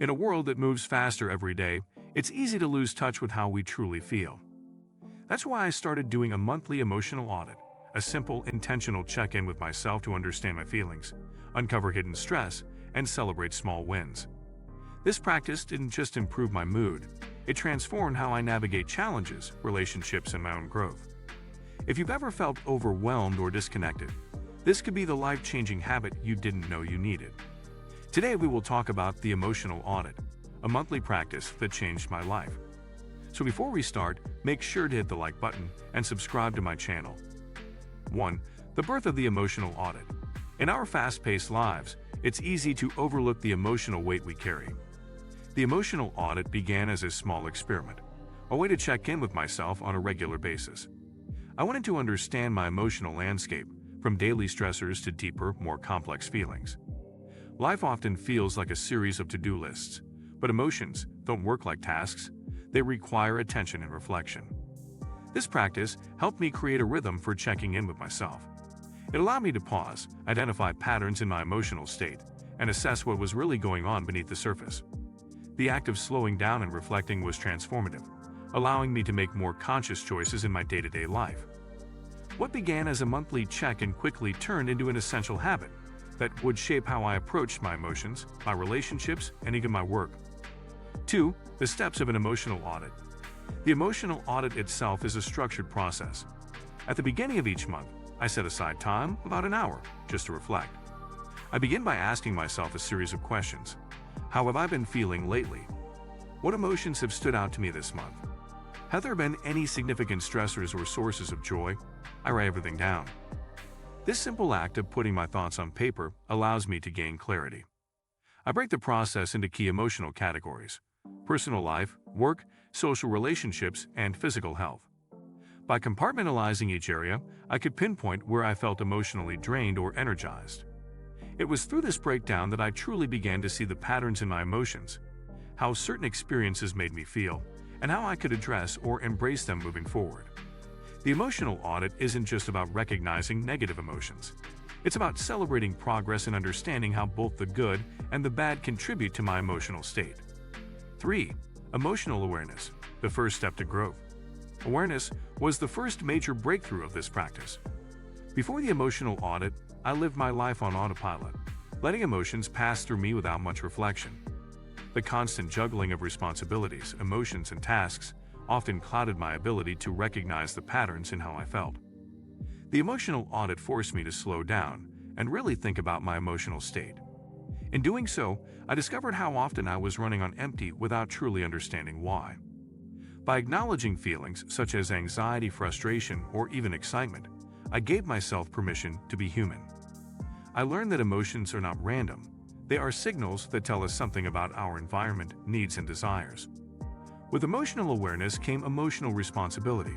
In a world that moves faster every day, it's easy to lose touch with how we truly feel. That's why I started doing a monthly emotional audit, a simple, intentional check-in with myself to understand my feelings, uncover hidden stress, and celebrate small wins. This practice didn't just improve my mood, it transformed how I navigate challenges, relationships, and my own growth. If you've ever felt overwhelmed or disconnected, this could be the life-changing habit you didn't know you needed. Today we will talk about the emotional audit, a monthly practice that changed my life. So before we start, make sure to hit the like button and subscribe to my channel. 1. The birth of the emotional audit. In our fast-paced lives, it's easy to overlook the emotional weight we carry. The emotional audit began as a small experiment, a way to check in with myself on a regular basis. I wanted to understand my emotional landscape, from daily stressors to deeper, more complex feelings. Life often feels like a series of to-do lists, but emotions don't work like tasks. They require attention and reflection. This practice helped me create a rhythm for checking in with myself. It allowed me to pause, identify patterns in my emotional state, and assess what was really going on beneath the surface. The act of slowing down and reflecting was transformative, allowing me to make more conscious choices in my day-to-day life. What began as a monthly check-in quickly turned into an essential habit that would shape how I approached my emotions, my relationships, and even my work. 2. The steps of an emotional audit. The emotional audit itself is a structured process. At the beginning of each month, I set aside time, about an hour, just to reflect. I begin by asking myself a series of questions. How have I been feeling lately? What emotions have stood out to me this month? Have there been any significant stressors or sources of joy? I write everything down. This simple act of putting my thoughts on paper allows me to gain clarity. I break the process into key emotional categories: personal life, work, social relationships, and physical health. By compartmentalizing each area, I could pinpoint where I felt emotionally drained or energized. It was through this breakdown that I truly began to see the patterns in my emotions, how certain experiences made me feel, and how I could address or embrace them moving forward. The emotional audit isn't just about recognizing negative emotions. It's about celebrating progress and understanding how both the good and the bad contribute to my emotional state. 3. Emotional awareness, the first step to growth. Awareness was the first major breakthrough of this practice. Before the emotional audit, I lived my life on autopilot, letting emotions pass through me without much reflection. The constant juggling of responsibilities, emotions, and tasks often clouded my ability to recognize the patterns in how I felt. The emotional audit forced me to slow down and really think about my emotional state. In doing so, I discovered how often I was running on empty without truly understanding why. By acknowledging feelings such as anxiety, frustration, or even excitement, I gave myself permission to be human. I learned that emotions are not random. They are signals that tell us something about our environment, needs, and desires. With emotional awareness came emotional responsibility.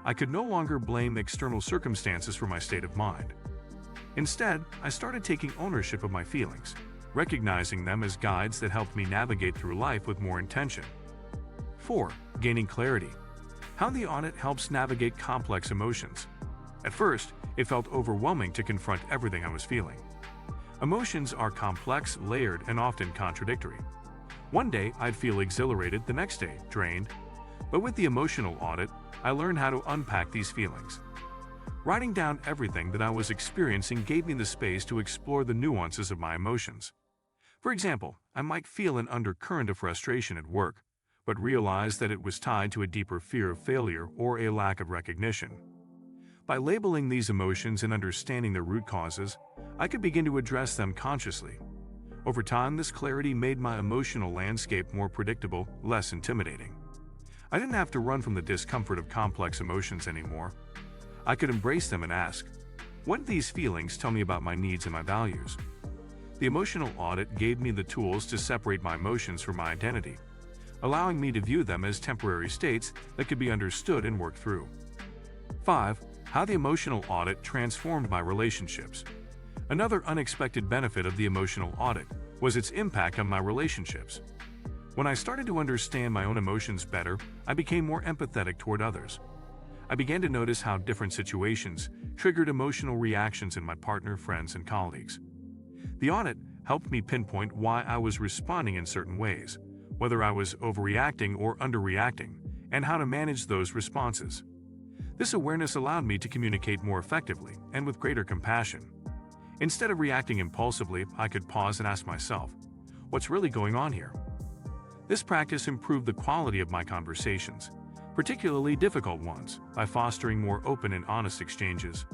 I could no longer blame external circumstances for my state of mind. Instead, I started taking ownership of my feelings, recognizing them as guides that helped me navigate through life with more intention. 4. Gaining clarity. How the audit helps navigate complex emotions. At first, it felt overwhelming to confront everything I was feeling. Emotions are complex, layered, and often contradictory. One day, I'd feel exhilarated, the next day, drained. But with the emotional audit, I learned how to unpack these feelings. Writing down everything that I was experiencing gave me the space to explore the nuances of my emotions. For example, I might feel an undercurrent of frustration at work, but realize that it was tied to a deeper fear of failure or a lack of recognition. By labeling these emotions and understanding their root causes, I could begin to address them consciously. Over time, this clarity made my emotional landscape more predictable, less intimidating. I didn't have to run from the discomfort of complex emotions anymore. I could embrace them and ask, what do these feelings tell me about my needs and my values? The emotional audit gave me the tools to separate my emotions from my identity, allowing me to view them as temporary states that could be understood and worked through. 5. How the emotional audit transformed my relationships. Another unexpected benefit of the emotional audit was its impact on my relationships. When I started to understand my own emotions better, I became more empathetic toward others. I began to notice how different situations triggered emotional reactions in my partner, friends, and colleagues. The audit helped me pinpoint why I was responding in certain ways, whether I was overreacting or underreacting, and how to manage those responses. This awareness allowed me to communicate more effectively and with greater compassion. Instead of reacting impulsively, I could pause and ask myself, what's really going on here? This practice improved the quality of my conversations, particularly difficult ones, by fostering more open and honest exchanges.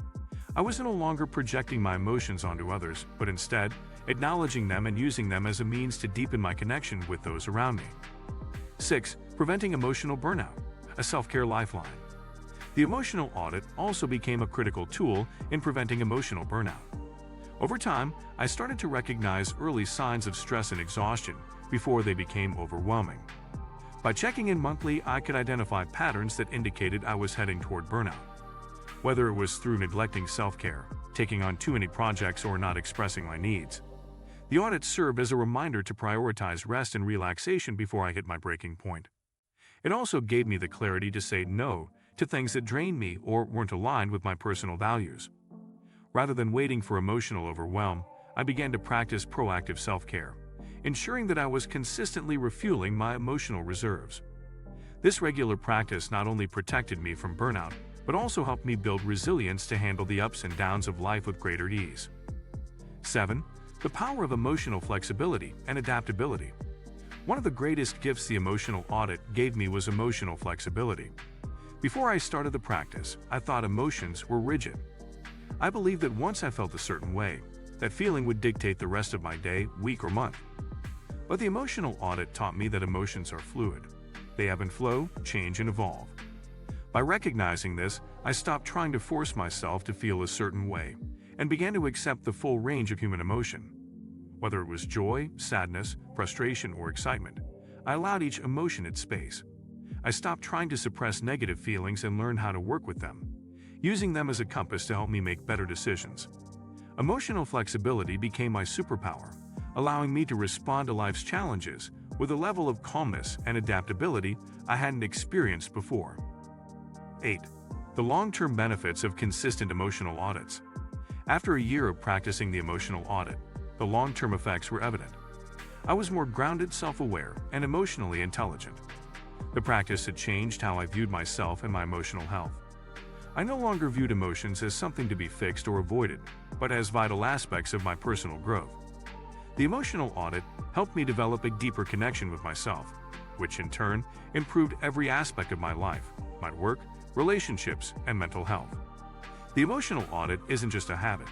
I was no longer projecting my emotions onto others, but instead, acknowledging them and using them as a means to deepen my connection with those around me. 6. Preventing emotional burnout, a self-care lifeline. The emotional audit also became a critical tool in preventing emotional burnout. Over time, I started to recognize early signs of stress and exhaustion before they became overwhelming. By checking in monthly, I could identify patterns that indicated I was heading toward burnout. Whether it was through neglecting self-care, taking on too many projects, or not expressing my needs, the audit served as a reminder to prioritize rest and relaxation before I hit my breaking point. It also gave me the clarity to say no to things that drained me or weren't aligned with my personal values. Rather than waiting for emotional overwhelm, I began to practice proactive self-care, ensuring that I was consistently refueling my emotional reserves. This regular practice not only protected me from burnout, but also helped me build resilience to handle the ups and downs of life with greater ease. 7. The power of emotional flexibility and adaptability. One of the greatest gifts the emotional audit gave me was emotional flexibility. Before I started the practice, I thought emotions were rigid. I believed that once I felt a certain way, that feeling would dictate the rest of my day, week, or month. But the emotional audit taught me that emotions are fluid. They ebb and flow, change, and evolve. By recognizing this, I stopped trying to force myself to feel a certain way and began to accept the full range of human emotion. Whether it was joy, sadness, frustration, or excitement, I allowed each emotion its space. I stopped trying to suppress negative feelings and learned how to work with them, using them as a compass to help me make better decisions. Emotional flexibility became my superpower, allowing me to respond to life's challenges with a level of calmness and adaptability I hadn't experienced before. 8. The long-term benefits of consistent emotional audits. After a year of practicing the emotional audit, the long-term effects were evident. I was more grounded, self-aware, and emotionally intelligent. The practice had changed how I viewed myself and my emotional health. I no longer viewed emotions as something to be fixed or avoided, but as vital aspects of my personal growth. The emotional audit helped me develop a deeper connection with myself, which in turn improved every aspect of my life, my work, relationships, and mental health. The emotional audit isn't just a habit.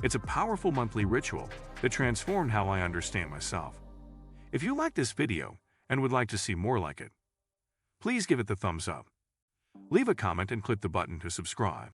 It's a powerful monthly ritual that transformed how I understand myself. If you like this video and would like to see more like it, please give it the thumbs up. Leave a comment and click the button to subscribe.